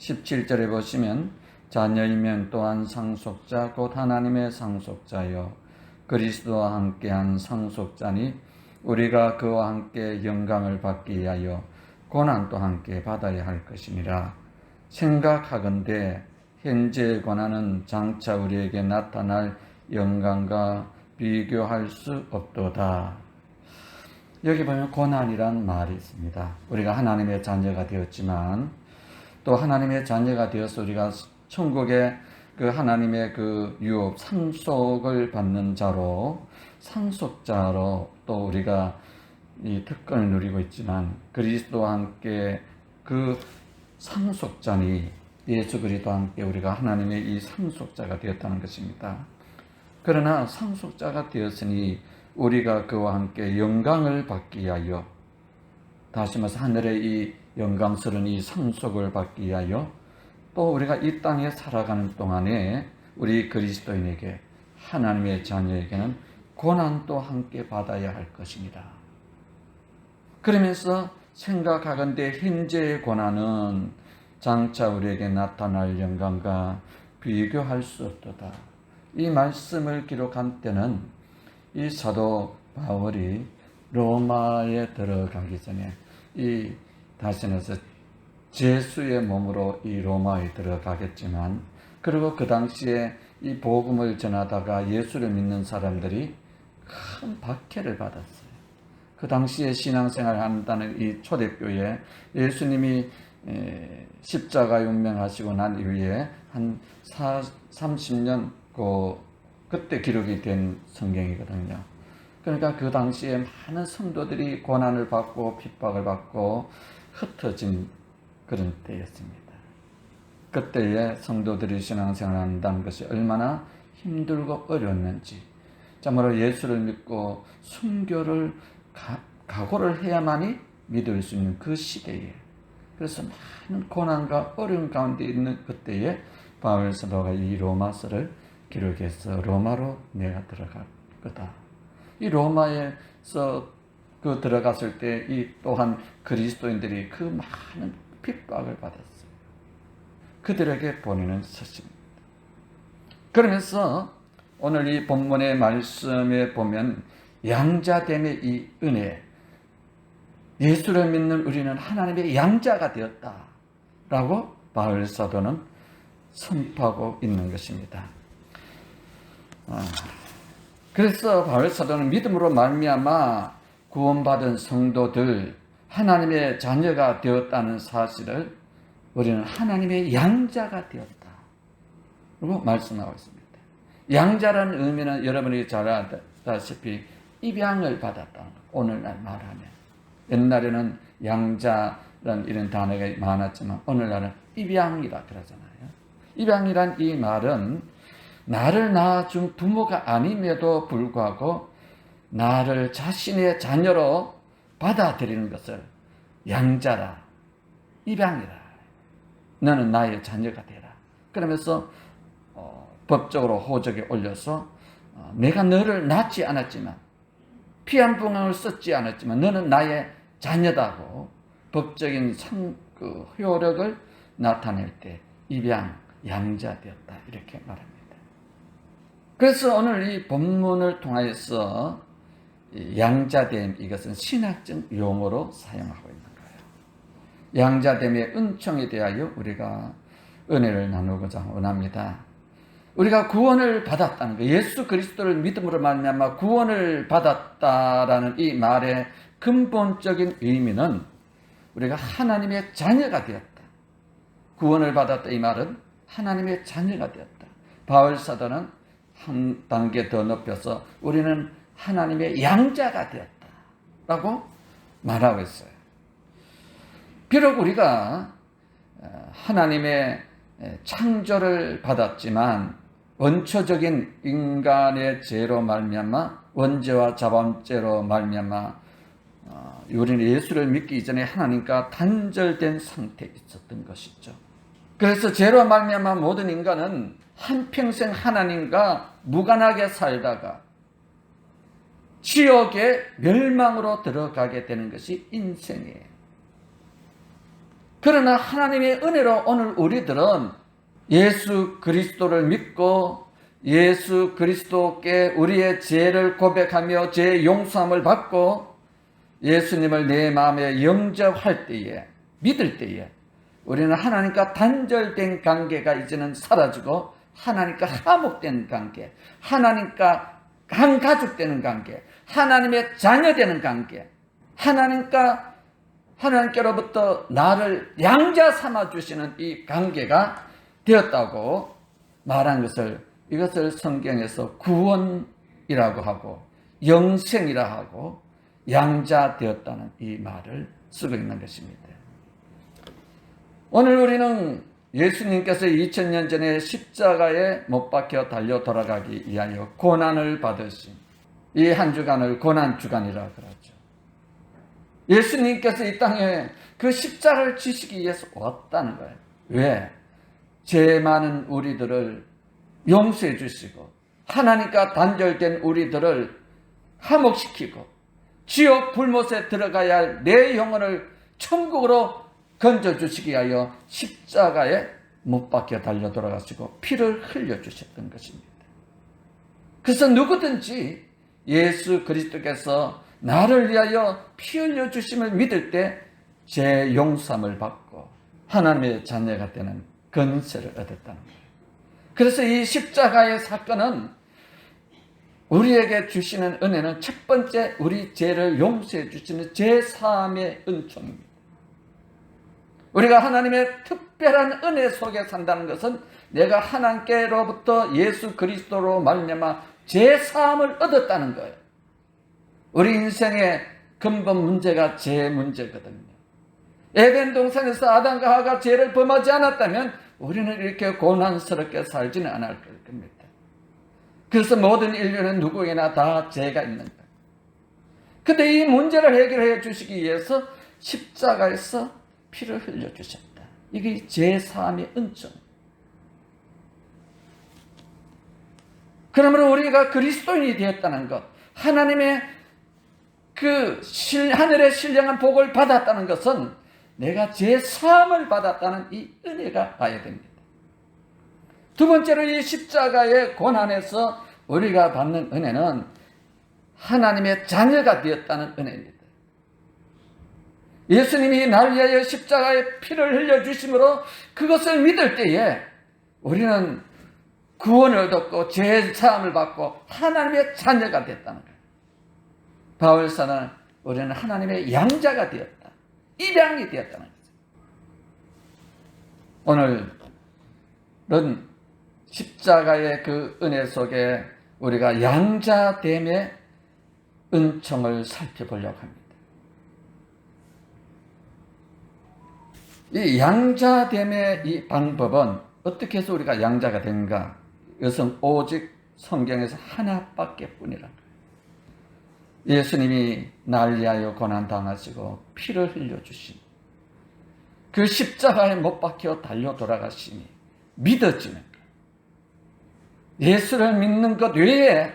17절에 보시면 자녀이면 또한 상속자 곧 하나님의 상속자여 그리스도와 함께한 상속자니 우리가 그와 함께 영광을 받기 위하여 고난도 함께 받아야 할 것이니라. 생각하건대 현재의 고난은 장차 우리에게 나타날 영광과 비교할 수 없도다. 여기 보면 고난이란 말이 있습니다. 우리가 하나님의 자녀가 되었지만 또 하나님의 자녀가 되어서 우리가 천국의 그 하나님의 그 유업 상속을 받는 자로 상속자로 또 우리가 이 특권을 누리고 있지만 그리스도와 함께 그 상속자니 예수 그리스도와 함께 우리가 하나님의 이 상속자가 되었다는 것입니다. 그러나 상속자가 되었으니 우리가 그와 함께 영광을 받기 위하여 다시 말해서 하늘의 이 영광스러운 이 상속을 받기 위하여 또 우리가 이 땅에 살아가는 동안에 우리 그리스도인에게 하나님의 자녀에게는 고난도 함께 받아야 할 것입니다. 그러면서 생각하건대 현재의 고난은 장차 우리에게 나타날 영광과 비교할 수 없도다. 이 말씀을 기록한 때는 이 사도 바울이 로마에 들어가기 전에 이 다시 말해서 제수의 몸으로 이 로마에 들어가겠지만 그리고 그 당시에 이 복음을 전하다가 예수를 믿는 사람들이 큰 박해를 받았어요. 그 당시에 신앙생활을 한다는 이 초대교회 예수님이 십자가에 운명하시고 난 이후에 한 30년 그때 기록이 된 성경이거든요. 그러니까 그 당시에 많은 성도들이 고난을 받고 핍박을 받고 흩어진 그런 때였습니다. 그때에 성도들이 신앙생활을 한다는 것이 얼마나 힘들고 어려웠는지 참으로 예수를 믿고 순교를 각오를 해야만이 믿을 수 있는 그 시대에 그래서 많은 고난과 어려움 가운데 있는 그때에 바울 사도가 이 로마서를 기록해서 로마로 내가 들어갈 거다. 이 로마에서 그 들어갔을 때 이 또한 그리스도인들이 그 많은 핍박을 받았어요. 그들에게 보내는 서신입니다. 그러면서 오늘 이 본문의 말씀에 보면 양자됨의 이 은혜, 예수를 믿는 우리는 하나님의 양자가 되었다라고 바울 사도는 선포하고 있는 것입니다. 그래서 바울 사도는 믿음으로 말미암아 구원받은 성도들 하나님의 자녀가 되었다는 사실을 우리는 하나님의 양자가 되었다 라고 말씀하고 있습니다. 양자라는 의미는 여러분이 잘 알다시피 입양을 받았다. 오늘날 말하면 옛날에는 양자라는 이런 단어가 많았지만 오늘날은 입양이라 그러잖아요. 입양이란 이 말은 나를 낳아준 부모가 아님에도 불구하고 나를 자신의 자녀로 받아들이는 것을 양자라, 입양이라. 너는 나의 자녀가 되라. 그러면서 법적으로 호적에 올려서 내가 너를 낳지 않았지만 피 한 방울 썼지 않았지만 너는 나의 자녀다고 법적인 효력을 나타낼 때 입양, 양자되었다 이렇게 말합니다. 그래서 오늘 이 본문을 통하여서 양자됨 이것은 신학적 용어로 사용하고 있는 거예요. 양자됨의 은총에 대하여 우리가 은혜를 나누고자 원합니다. 우리가 구원을 받았다는 것, 예수 그리스도를 믿음으로 말미암아 구원을 받았다라는 이 말의 근본적인 의미는 우리가 하나님의 자녀가 되었다. 구원을 받았다 이 말은 하나님의 자녀가 되었다. 바울 사도는 한 단계 더 높여서 우리는 하나님의 양자가 되었다라고 말하고 있어요. 비록 우리가 하나님의 창조를 받았지만 원초적인 인간의 죄로 말미암아 원죄와 자범죄로 말미암아 우리는 예수를 믿기 이전에 하나님과 단절된 상태에 있었던 것이죠. 그래서 죄로 말미암아 모든 인간은 한평생 하나님과 무관하게 살다가 지옥의 멸망으로 들어가게 되는 것이 인생이에요. 그러나 하나님의 은혜로 오늘 우리들은 예수 그리스도를 믿고 예수 그리스도께 우리의 죄를 고백하며 죄의 용서함을 받고 예수님을 내 마음에 영접할 때에, 믿을 때에 우리는 하나님과 단절된 관계가 이제는 사라지고 하나님과 화목된 관계, 하나님과 한 가족 되는 관계, 하나님의 자녀 되는 관계, 하나님께로부터 나를 양자 삼아 주시는 이 관계가 되었다고 말한 이것을 성경에서 구원이라고 하고 영생이라 하고 양자 되었다는 이 말을 쓰고 있는 것입니다. 오늘 우리는 예수님께서 2000년 전에 십자가에 못 박혀 달려 돌아가기 위하여 고난을 받으신 이 한 주간을 고난주간이라 그러죠. 예수님께서 이 땅에 그 십자가를 지시기 위해서 왔다는 거예요. 왜? 죄 많은 우리들을 용서해 주시고 하나님과 단절된 우리들을 화목시키고 지옥 불못에 들어가야 할 내 영혼을 천국으로 건져주시기 위하여 십자가에 못 박혀 달려 돌아가시고 피를 흘려주셨던 것입니다. 그래서 누구든지 예수 그리스도께서 나를 위하여 피 흘려주심을 믿을 때 제 용서함을 받고 하나님의 자녀가 되는 권세를 얻었다는 거예요. 그래서 이 십자가의 사건은 우리에게 주시는 은혜는 첫 번째 우리 죄를 용서해 주시는 제사함의 은총입니다. 우리가 하나님의 특별한 은혜 속에 산다는 것은 내가 하나님께로부터 예수 그리스도로 말미암아 제사함을 얻었다는 거예요. 우리 인생의 근본 문제가 죄 문제거든요. 에덴 동산에서 아담과 하와가 죄를 범하지 않았다면 우리는 이렇게 고난스럽게 살지는 않을 겁니다. 그래서 모든 인류는 누구에나 다 죄가 있는 거예요. 그런데 이 문제를 해결해 주시기 위해서 십자가에서 피를 흘려주셨다. 이게 제사함의 은총. 그러므로 우리가 그리스도인이 되었다는 것, 하나님의 하늘의 신령한 복을 받았다는 것은 내가 제사함을 받았다는 이 은혜가 가야 됩니다. 두 번째로 이 십자가의 고난에서 우리가 받는 은혜는 하나님의 자녀가 되었다는 은혜입니다. 예수님이 날 위하여 십자가에 피를 흘려주심으로 그것을 믿을 때에 우리는 구원을 얻었고 제사함을 받고 하나님의 자녀가 됐다는 거예요. 바울서는 우리는 하나님의 양자가 되었다. 입양이 되었다는 거죠. 오늘은 십자가의 그 은혜 속에 우리가 양자됨의 은총을 살펴보려고 합니다. 이 양자됨의 이 방법은 어떻게 해서 우리가 양자가 된가? 이것은 오직 성경에서 하나밖에 뿐이라. 예수님이 날 위하여 고난당하시고 피를 흘려주신 그 십자가에 못 박혀 달려 돌아가심이 믿어지는 것. 예수를 믿는 것 외에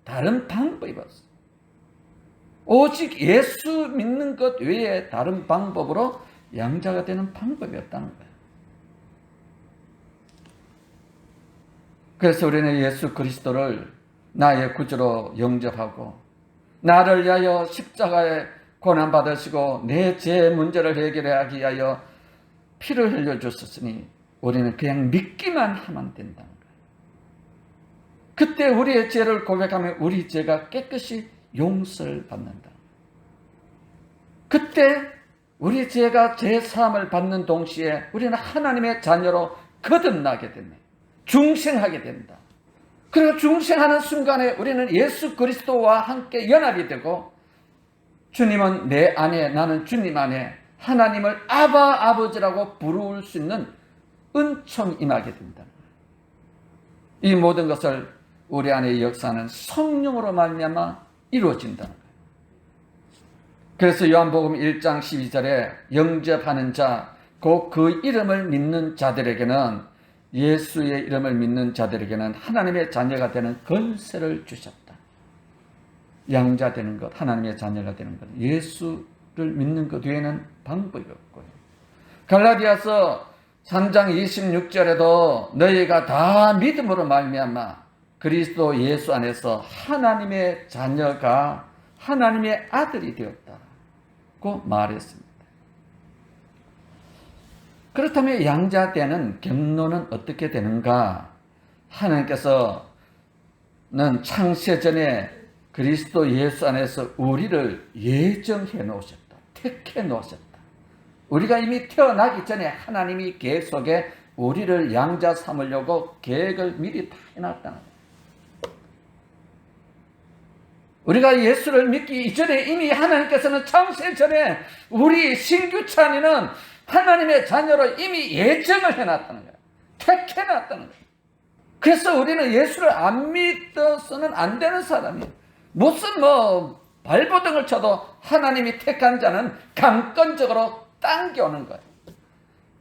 다른 방법이 없어요. 오직 예수 믿는 것 외에 다른 방법으로 양자가 되는 방법이 없다는 거예요. 그래서 우리는 예수 그리스도를 나의 구주로 영접하고 나를 위하여 십자가에 고난받으시고 내 죄 문제를 해결하기 위하여 피를 흘려주셨으니 우리는 그냥 믿기만 하면 된다는 거예요. 그때 우리의 죄를 고백하면 우리 죄가 깨끗이 용서를 받는다. 그때 우리 죄가 제사함을 받는 동시에 우리는 하나님의 자녀로 거듭나게 됩니다. 중생하게 된다. 그리고 중생하는 순간에 우리는 예수 그리스도와 함께 연합이 되고 주님은 내 안에 나는 주님 안에 하나님을 아바 아버지라고 부를 수 있는 은총이 임하게 된다. 이 모든 것을 우리 안에 역사하는 성령으로 말미암아 이루어진다는 거예요. 그래서 요한복음 1장 12절에 영접하는 자, 곧 그 이름을 믿는 자들에게는 예수의 이름을 믿는 자들에게는 하나님의 자녀가 되는 권세를 주셨다. 양자 되는 것, 하나님의 자녀가 되는 것, 예수를 믿는 것 외에는 방법이 없고요. 갈라디아서 3장 26절에도 너희가 다 믿음으로 말미암아 그리스도 예수 안에서 하나님의 자녀가 하나님의 아들이 되었다고 말했습니다. 그렇다면 양자되는 경로는 어떻게 되는가? 하나님께서는 창세전에 그리스도 예수 안에서 우리를 예정해 놓으셨다. 택해 놓으셨다. 우리가 이미 태어나기 전에 하나님이 계획 속에 우리를 양자 삼으려고 계획을 미리 다 해놨다는 거예요. 우리가 예수를 믿기 이전에 이미 하나님께서는 창세전에 우리 신규찬이는 하나님의 자녀로 이미 예정을 해놨다는 거예요. 택해놨다는 거예요. 그래서 우리는 예수를 안 믿어서는 안 되는 사람이에요. 무슨 발버둥을 쳐도 하나님이 택한 자는 강권적으로 당겨오는 거예요.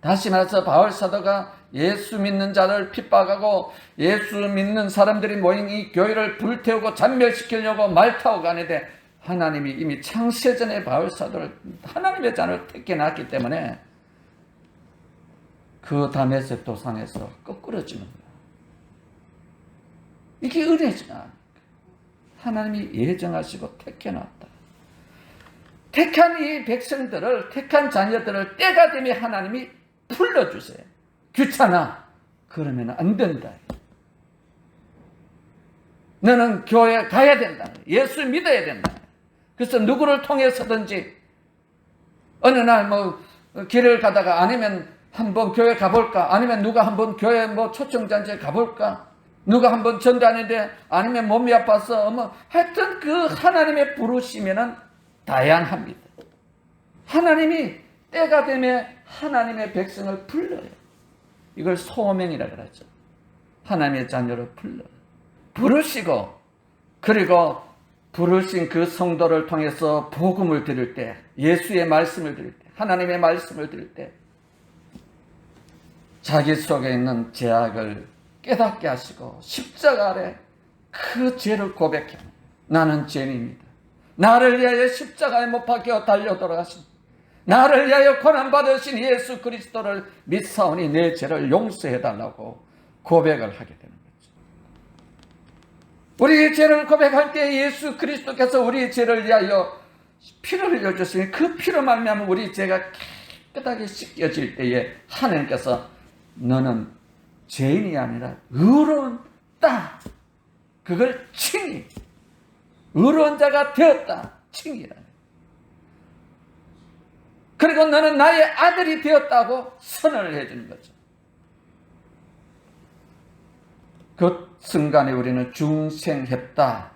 다시 말해서 바울 사도가 예수 믿는 자를 핍박하고 예수 믿는 사람들이 모인 이 교회를 불태우고 잔멸시키려고 말 타고 가는데 하나님이 이미 창세전에 바울 사도를 하나님의 자를 택해놨기 때문에 그 다메섹 도상에서 거꾸러지는 거예요. 이게 은혜잖아. 하나님이 예정하시고 택해놨다. 택한 이 백성들을, 택한 자녀들을 때가 되면 하나님이 불러주세요. 귀찮아. 그러면 안 된다. 너는 교회 가야 된다. 예수 믿어야 된다. 그래서 누구를 통해서든지 어느 날 길을 가다가 아니면 한번 교회 가볼까? 아니면 누가 한번 교회 초청잔치에 가볼까? 누가 한번 전도하는데 아니면 몸이 아파서 하여튼 그 하나님의 부르시면은 다양합니다. 하나님이 때가 되면 하나님의 백성을 불러요. 이걸 소명이라 그러죠. 하나님의 자녀를 불러요. 부르시고 그리고 부르신 그 성도를 통해서 복음을 들을 때, 예수의 말씀을 들을 때, 하나님의 말씀을 들을 때 자기 속에 있는 죄악을 깨닫게 하시고 십자가 아래 그 죄를 고백해. 나는 죄인입니다. 나를 위하여 십자가에 못 박혀 달려 돌아가신, 나를 위하여 고난받으신 예수 그리스도를 믿사오니 내 죄를 용서해달라고 고백을 하게 되는 거죠. 우리의 죄를 고백할 때 예수 그리스도께서 우리의 죄를 위하여 피를 흘려주시니 그 피로 말미암아 우리 죄가 깨끗하게 씻겨질 때에 하나님께서 너는 죄인이 아니라 의로운 다, 그걸 칭히 의로운 자가 되었다, 칭이라. 그리고 너는 나의 아들이 되었다고 선언을 해주는 거죠. 그 순간에 우리는 중생했다,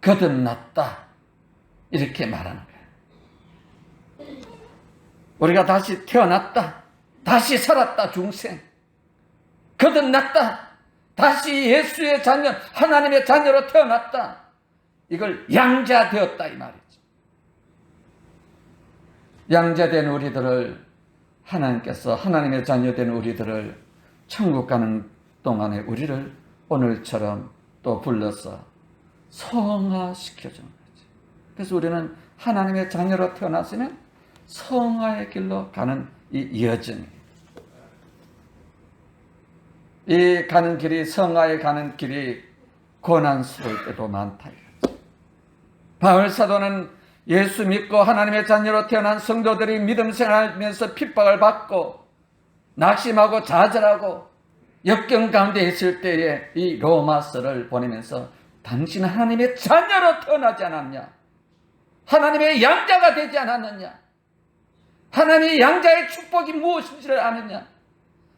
거듭났다, 이렇게 말하는 거예요. 우리가 다시 태어났다, 다시 살았다, 중생. 거듭났다, 다시 예수의 자녀, 하나님의 자녀로 태어났다. 이걸 양자되었다 이 말이죠. 양자된 우리들을 하나님께서, 하나님의 자녀된 우리들을 천국 가는 동안에 우리를 오늘처럼 또 불러서 성화시켜주는 거지. 그래서 우리는 하나님의 자녀로 태어났으면 성화의 길로 가는 이 여정이에요. 이 가는 길이, 성화에 가는 길이 고난스러울 때도 많다 이거지. 바울 사도는 예수 믿고 하나님의 자녀로 태어난 성도들이 믿음 생활하면서 핍박을 받고 낙심하고 좌절하고 역경 가운데 있을 때에 이 로마서를 보내면서 당신은 하나님의 자녀로 태어나지 않았냐? 하나님의 양자가 되지 않았느냐? 하나님의 양자의 축복이 무엇인지를 아느냐?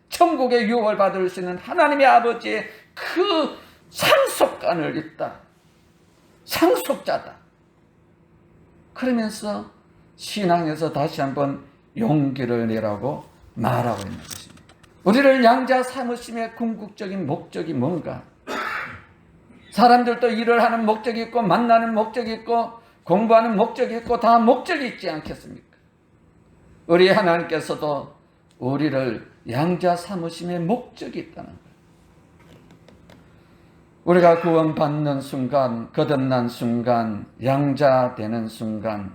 천국의 유업을 받을 수 있는 하나님의 아버지의 그 상속관을 있다. 상속자다. 그러면서 신앙에서 다시 한번 용기를 내라고 말하고 있는 것입니다. 우리를 양자 삼으심의 궁극적인 목적이 뭔가? 사람들도 일을 하는 목적이 있고 만나는 목적이 있고 공부하는 목적이 있고 다 목적이 있지 않겠습니까? 우리 하나님께서도 우리를 양자 삼으심의 목적이 있다는 거예요. 우리가 구원받는 순간, 거듭난 순간, 양자 되는 순간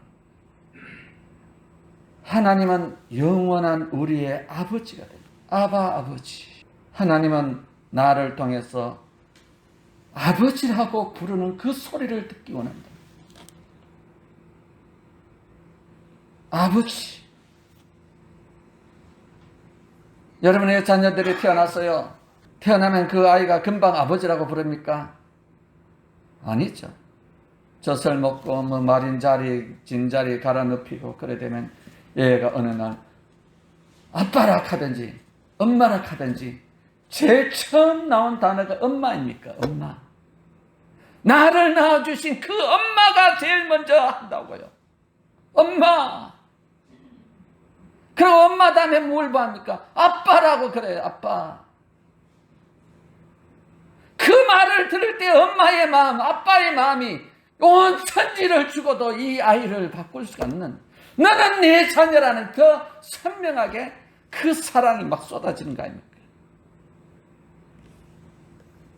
하나님은 영원한 우리의 아버지가 됩니다. 아바 아버지. 하나님은 나를 통해서 아버지라고 부르는 그 소리를 듣기 원한다. 아버지. 여러분의 자녀들이 태어났어요. 태어나면 그 아이가 금방 아버지라고 부릅니까? 아니죠. 젖을 먹고 마린 자리, 진자리 갈아 눕히고 그래 되면 얘가 어느 날 아빠라 하든지 엄마라 하든지 제일 처음 나온 단어가 엄마입니까? 엄마. 나를 낳아주신 그 엄마가 제일 먼저 한다고요. 엄마. 그럼 엄마 다음에 뭘 합니까? 아빠라고 그래요. 아빠. 그 말을 들을 때 엄마의 마음, 아빠의 마음이 온 천지를 주고도 이 아이를 바꿀 수가 없는, 너는 내 자녀라는 더 선명하게 그 사랑이 막 쏟아지는 거 아닙니까?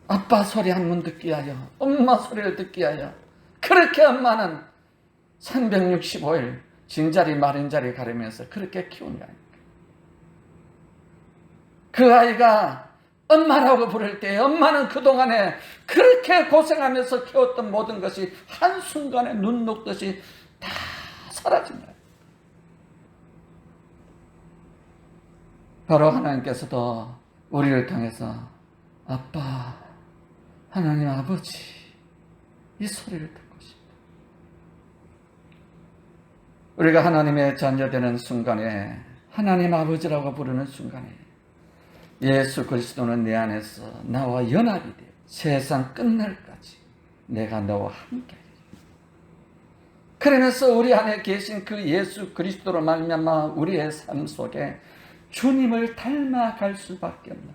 아빠 소리 한 번 듣기 하여, 엄마 소리를 듣기 하여, 그렇게 엄마는 365일 진자리 마른자리 가르면서 그렇게 키운 거 아닙니까? 그 아이가 엄마라고 부를 때 엄마는 그동안에 그렇게 고생하면서 키웠던 모든 것이 한순간에 눈 녹듯이 다 사라진 거예요. 바로 하나님께서도 우리를 통해서 아빠, 하나님 아버지, 이 소리를 듣고 싶다. 우리가 하나님의 자녀되는 순간에, 하나님 아버지라고 부르는 순간에 예수 그리스도는 내 안에서 나와 연합이 되어 세상 끝날까지 내가 너와 함께 하리라. 그러면서 우리 안에 계신 그 예수 그리스도로 말미암아 우리의 삶 속에 주님을 닮아갈 수밖에 없는,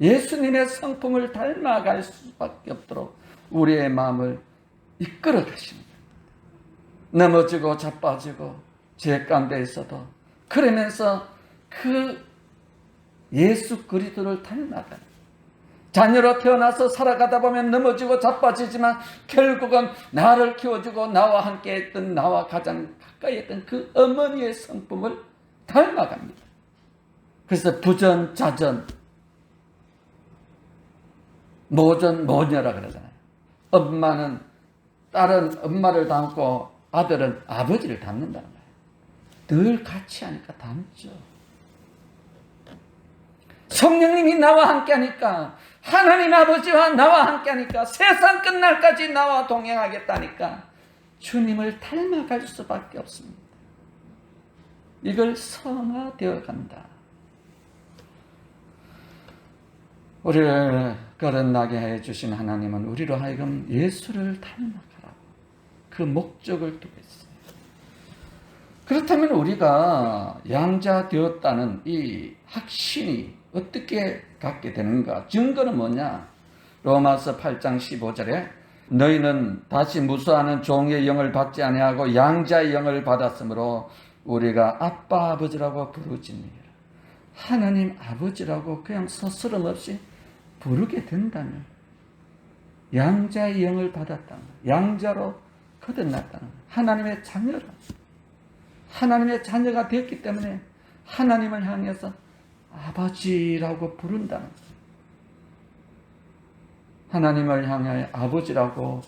예수님의 성품을 닮아갈 수밖에 없도록 우리의 마음을 이끌어 가십니다. 넘어지고 자빠지고 죄 가운데 있어도 그러면서 그 예수 그리스도를 닮아가는, 자녀로 태어나서 살아가다 보면 넘어지고 자빠지지만 결국은 나를 키워주고 나와 함께 했던, 나와 가장 가까이 했던 그 어머니의 성품을 닮아갑니다. 그래서 부전자전, 모전 모녀라 그러잖아요. 엄마는 딸은 엄마를 닮고 아들은 아버지를 닮는다는 거예요. 늘 같이 하니까 닮죠. 성령님이 나와 함께 하니까, 하나님 아버지와 나와 함께 하니까, 세상 끝날까지 나와 동행하겠다니까 주님을 닮아갈 수밖에 없습니다. 이걸 성화되어 간다. 우리를 거듭나게 해주신 하나님은 우리로 하여금 예수를 닮아가라고 그 목적을 두고 있어요. 그렇다면 우리가 양자 되었다는 이 확신이 어떻게 갖게 되는가? 증거는 뭐냐? 로마서 8장 15절에 너희는 다시 무수하는 종의 영을 받지 아니하고 양자의 영을 받았으므로 우리가 아빠 아버지라고 부르지니라. 하나님 아버지라고 그냥 서스럼 없이 부르게 된다면 양자의 영을 받았다는, 양자로 거듭났다는, 하나님의 자녀라, 하나님의 자녀가 되었기 때문에 하나님을 향해서 아버지라고 부른다는 거예요. 하나님을 향해 아버지라고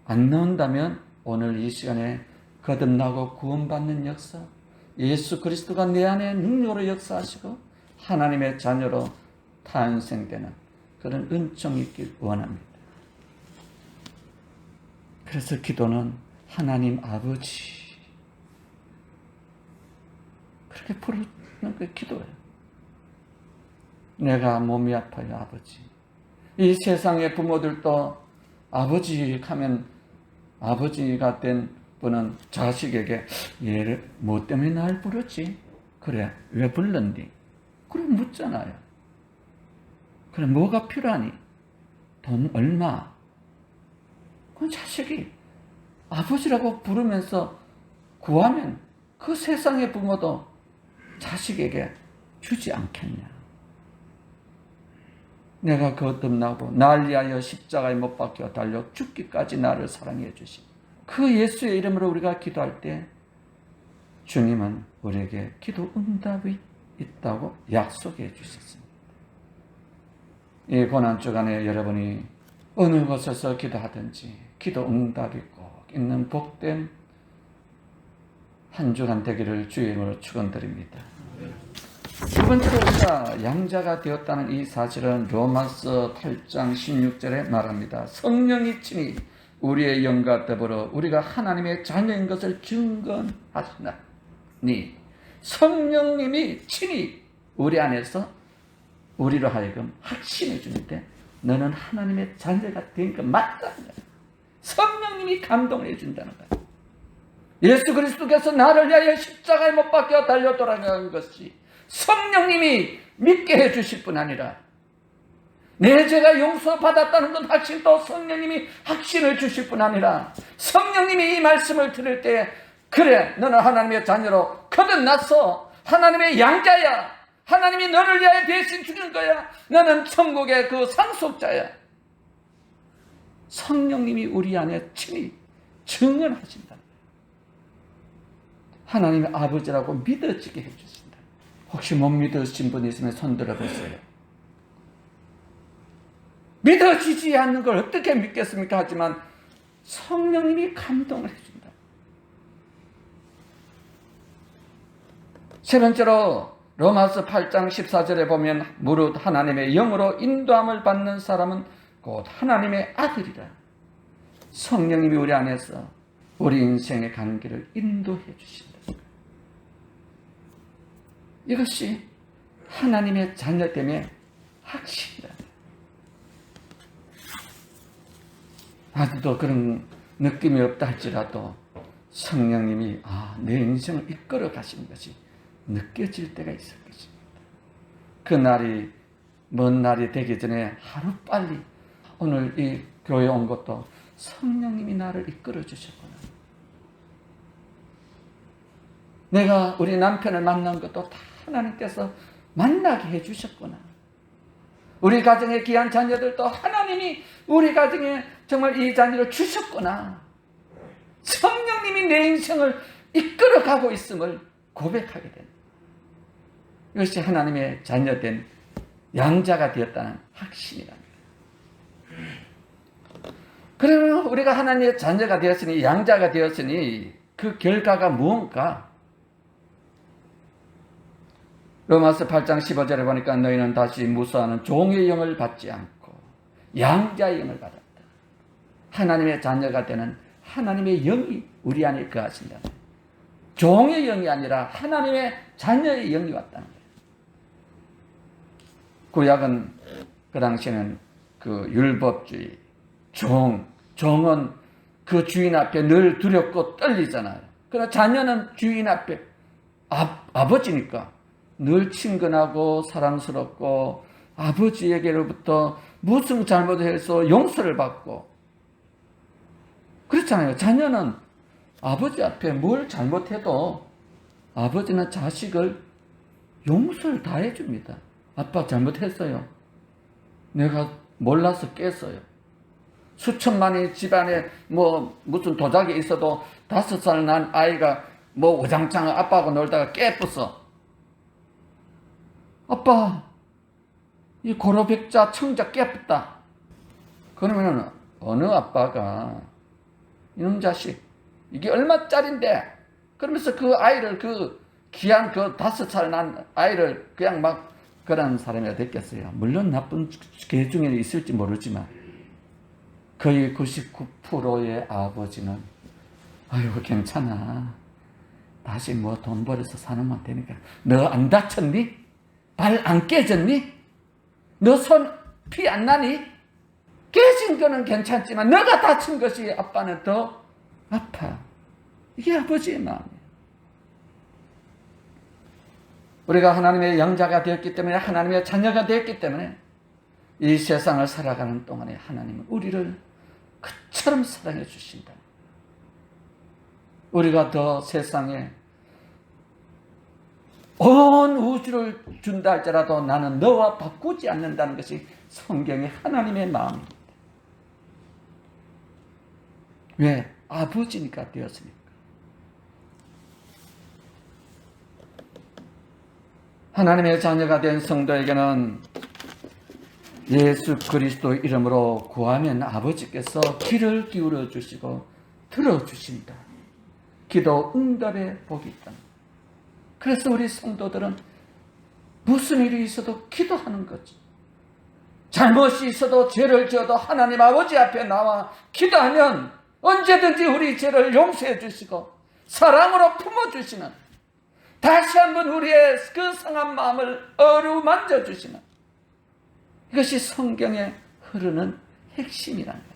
안 넣는다면 오늘 이 시간에 거듭나고 구원받는 역사, 예수 그리스도가 내 안에 능력으로 역사하시고 하나님의 자녀로 탄생되는 그런 은총이 있길 원합니다. 그래서 기도는 하나님 아버지, 그렇게 부르는 게 기도예요. 내가 몸이 아파요 아버지. 이 세상의 부모들도 아버지 하면, 아버지가 된 분은 자식에게 얘를 뭐 때문에 날 부르지? 그래, 왜 불렀니? 그럼 묻잖아요. 그래, 뭐가 필요하니? 돈 얼마? 그 자식이 아버지라고 부르면서 구하면 그 세상의 부모도 자식에게 주지 않겠냐? 내가 거듭나고 날 위하여 십자가에 못 박혀 달려 죽기까지 나를 사랑해 주신 그 예수의 이름으로 우리가 기도할 때 주님은 우리에게 기도 응답이 있다고 약속해 주셨습니다. 이 고난 주간에 여러분이 어느 곳에서 기도하든지 기도 응답이 꼭 있는 복된 한 주간 되기를 주의 이름으로 축원드립니다. 두 번째로 우리가 양자가 되었다는 이 사실은 로마서 8장 16절에 말합니다. 성령이 친히 우리의 영과 더불어 우리가 하나님의 자녀인 것을 증거하시나니, 성령님이 친히 우리 안에서 우리로 하여금 확신해 주는데 너는 하나님의 자녀가 된 것 맞다. 성령님이 감동해 준다는 거예요. 예수 그리스도께서 나를 위하여 십자가에 못 박혀 달려 돌아가는 것이 성령님이 믿게 해주실 뿐 아니라 내 죄가 용서받았다는 것 확신도 성령님이 확신을 주실 뿐 아니라 성령님이 이 말씀을 들을 때 그래 너는 하나님의 자녀로 거듭났어. 하나님의 양자야. 하나님이 너를 위하여 대신 죽은 거야. 너는 천국의 그 상속자야. 성령님이 우리 안에 친히 증언하신다. 하나님의 아버지라고 믿어지게 해주신다. 혹시 못 믿으신 분 있으면 손 들어보세요. 믿어지지 않는 걸 어떻게 믿겠습니까? 하지만 성령님이 감동을 해준다. 세 번째로 로마서 8장 14절에 보면 무릇 하나님의 영으로 인도함을 받는 사람은 곧 하나님의 아들이라. 성령님이 우리 안에서 우리 인생의 가는 길을 인도해 주신다. 이것이 하나님의 자녀됨의 확신이다. 아직도 그런 느낌이 없다 할지라도 성령님이 내 인생을 이끌어 가시는 것이 느껴질 때가 있을 것입니다. 그 날이 먼 날이 되기 전에 하루빨리 오늘 이 교회에 온 것도 성령님이 나를 이끌어 주셨구나. 내가 우리 남편을 만난 것도 다 하나님께서 만나게 해주셨구나. 우리 가정의 귀한 자녀들도 하나님이 우리 가정에 정말 이 자녀를 주셨구나. 성령님이 내 인생을 이끌어가고 있음을 고백하게 된다. 이것이 하나님의 자녀된 양자가 되었다는 확신이랍니다. 그러면 우리가 하나님의 자녀가 되었으니 양자가 되었으니 그 결과가 무언가? 로마서 8장 15절에 보니까 너희는 다시 무수하는 종의 영을 받지 않고 양자의 영을 받았다. 하나님의 자녀가 되는 하나님의 영이 우리 안에 거하신다. 종의 영이 아니라 하나님의 자녀의 영이 왔다는 거예요. 구약은 그 당시에는 그 율법주의, 종은 그 주인 앞에 늘 두렵고 떨리잖아요. 그러나 자녀는 주인 앞에 아버지니까 늘 친근하고 사랑스럽고 아버지에게로부터 무슨 잘못을 해서 용서를 받고 그렇잖아요. 자녀는 아버지 앞에 뭘 잘못해도 아버지는 자식을 용서를 다 해줍니다. 아빠 잘못했어요. 내가 몰라서 깼어요. 수천만의 집안에 무슨 도자기 있어도 5살 난 아이가 우장창 아빠하고 놀다가 깨뿌어. 아빠, 이 고로백자 청자 깨끗다. 그러면 어느 아빠가 이놈 자식 이게 얼마짜린데 그러면서 그 아이를 그 귀한 그 5살 난 아이를 그냥 막 그런 사람이 됐겠어요. 물론 나쁜 개 중에 있을지 모르지만 거의 99%의 아버지는 아유 괜찮아. 다시 돈 벌어서 사놓으면 되니까. 너 안 다쳤니? 발 안 깨졌니? 너 손 피 안 나니? 깨진 거는 괜찮지만 너가 다친 것이 아빠는 더 아파. 이게 아버지의 마음이에요. 우리가 하나님의 양자가 되었기 때문에 하나님의 자녀가 되었기 때문에 이 세상을 살아가는 동안에 하나님은 우리를 그처럼 사랑해 주신다. 우리가 더 세상에 온 우주를 준다 할지라도 나는 너와 바꾸지 않는다는 것이 성경의 하나님의 마음입니다. 왜? 아버지니까 되었으니까. 하나님의 자녀가 된 성도에게는 예수 그리스도 이름으로 구하면 아버지께서 귀를 기울여 주시고 들어주신다. 기도 응답의 복이 있다. 그래서 우리 성도들은 무슨 일이 있어도 기도하는 거지. 잘못이 있어도 죄를 지어도 하나님 아버지 앞에 나와 기도하면 언제든지 우리 죄를 용서해 주시고 사랑으로 품어주시는, 다시 한번 우리의 그 상한 마음을 어루만져 주시는, 이것이 성경에 흐르는 핵심이란 거예요.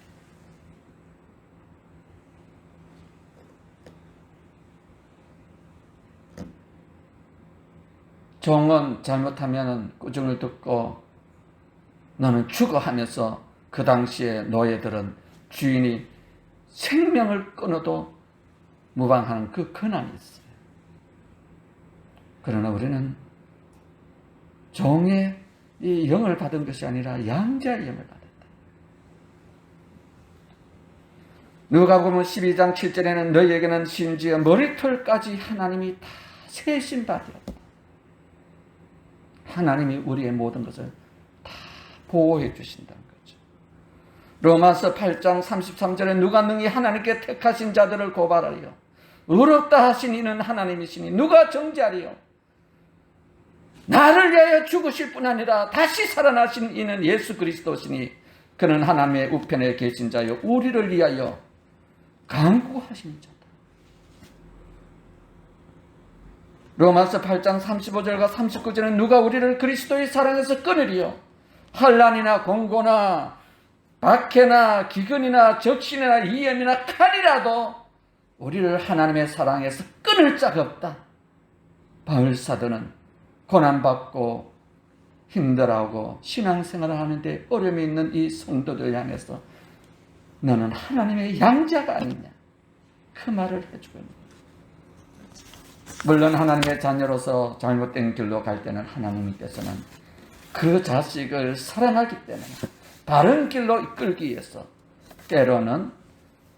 종은 잘못하면 꾸중을 듣고 너는 죽어 하면서 그 당시에 노예들은 주인이 생명을 끊어도 무방하는 그 권한이 있어요. 그러나 우리는 종의 이 영을 받은 것이 아니라 양자의 영을 받았다. 누가복음 12장 7절에는 너희에게는 심지어 머리털까지 하나님이 다 세신 바되었다. 하나님이 우리의 모든 것을 다 보호해 주신다는 거죠. 로마서 8장 33절에 누가 능히 하나님께 택하신 자들을 고발하리요. 의롭다 하신 이는 하나님이시니 누가 정죄하리요. 나를 위하여 죽으실 뿐 아니라 다시 살아나신 이는 예수 그리스도시니 그는 하나님의 우편에 계신 자요 우리를 위하여 간구하신 자다. 로마서 8장 35절과 39절은 누가 우리를 그리스도의 사랑에서 끊으리요. 환난이나 공고나 박해나 기근이나 적신이나 이염이나 칼이라도 우리를 하나님의 사랑에서 끊을 자가 없다. 바울 사도는 고난받고 힘들어하고 신앙생활을 하는데 어려움이 있는 이 성도들 향해서 너는 하나님의 양자가 아니냐, 그 말을 해주고 있는 거예요. 물론 하나님의 자녀로서 잘못된 길로 갈 때는 하나님께서는 그 자식을 사랑하기 때문에 바른 길로 이끌기 위해서 때로는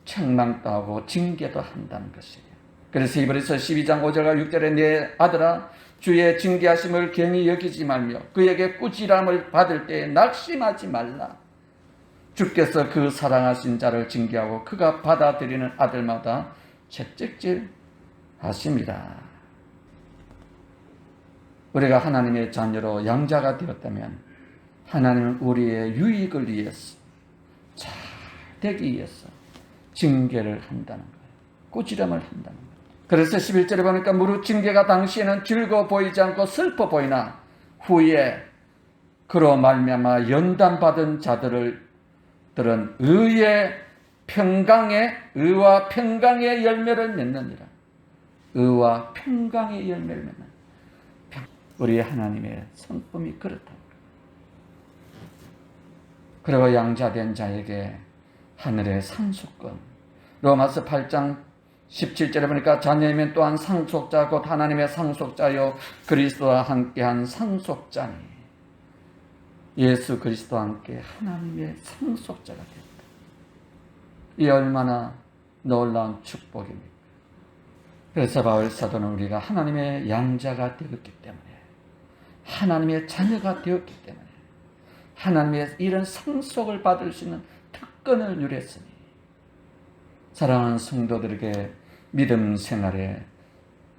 책망도 하고 징계도 한다는 것이에요. 그래서 히브리서 12장 5절과 6절에 내 아들아 주의 징계하심을 경히 여기지 말며 그에게 꾸지람을 받을 때에 낙심하지 말라. 주께서 그 사랑하신 자를 징계하고 그가 받아들이는 아들마다 채찍질 하심이라. 우리가 하나님의 자녀로 양자가 되었다면 하나님은 우리의 유익을 위해서, 잘 되기 위해서 징계를 한다는 거예요. 꾸지람을 한다는 거예요. 그래서 11절에 보니까 무릇 징계가 당시에는 즐거워 보이지 않고 슬퍼 보이나 후에 그로 말미암아 연단받은 자들은 의와 평강의 열매를 맺느니라. 의와 평강의 열매를 맺는, 우리 하나님의 성품이 그렇다. 그리고 양자된 자에게 하늘의 상속권, 로마서 8장 17절에 보니까 자녀이면 또한 상속자 곧 하나님의 상속자요 그리스도와 함께한 상속자니, 예수 그리스도와 함께 하나님의 상속자가 됐다. 이 얼마나 놀라운 축복입니까? 그래서 바울 사도는 우리가 하나님의 양자가 되었기 때문에, 하나님의 자녀가 되었기 때문에 하나님의 이런 상속을 받을 수 있는 특권을 누렸으니 사랑하는 성도들에게 믿음 생활에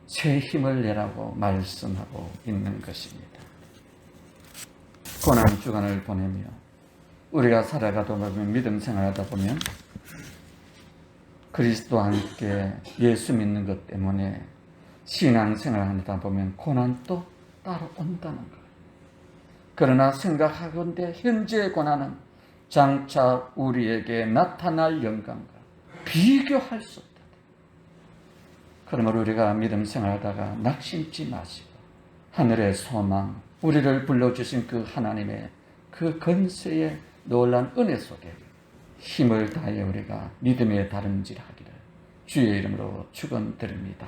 새 힘을 내라고 말씀하고 있는 것입니다. 고난 주간을 보내며 우리가 살아가다 보면, 믿음 생활하다 보면 그리스도와 함께 예수 믿는 것 때문에 신앙생활하다 보면 고난도 따로 온다는 거예요. 그러나 생각하건대 현재의 고난은 장차 우리에게 나타날 영광과 비교할 수 없다. 그러므로 우리가 믿음 생활하다가 낙심치 마시고 하늘의 소망, 우리를 불러주신 그 하나님의 그 건세의 놀란 은혜 속에 힘을 다해 우리가 믿음의 다름질하기를 주의 이름으로 축원드립니다.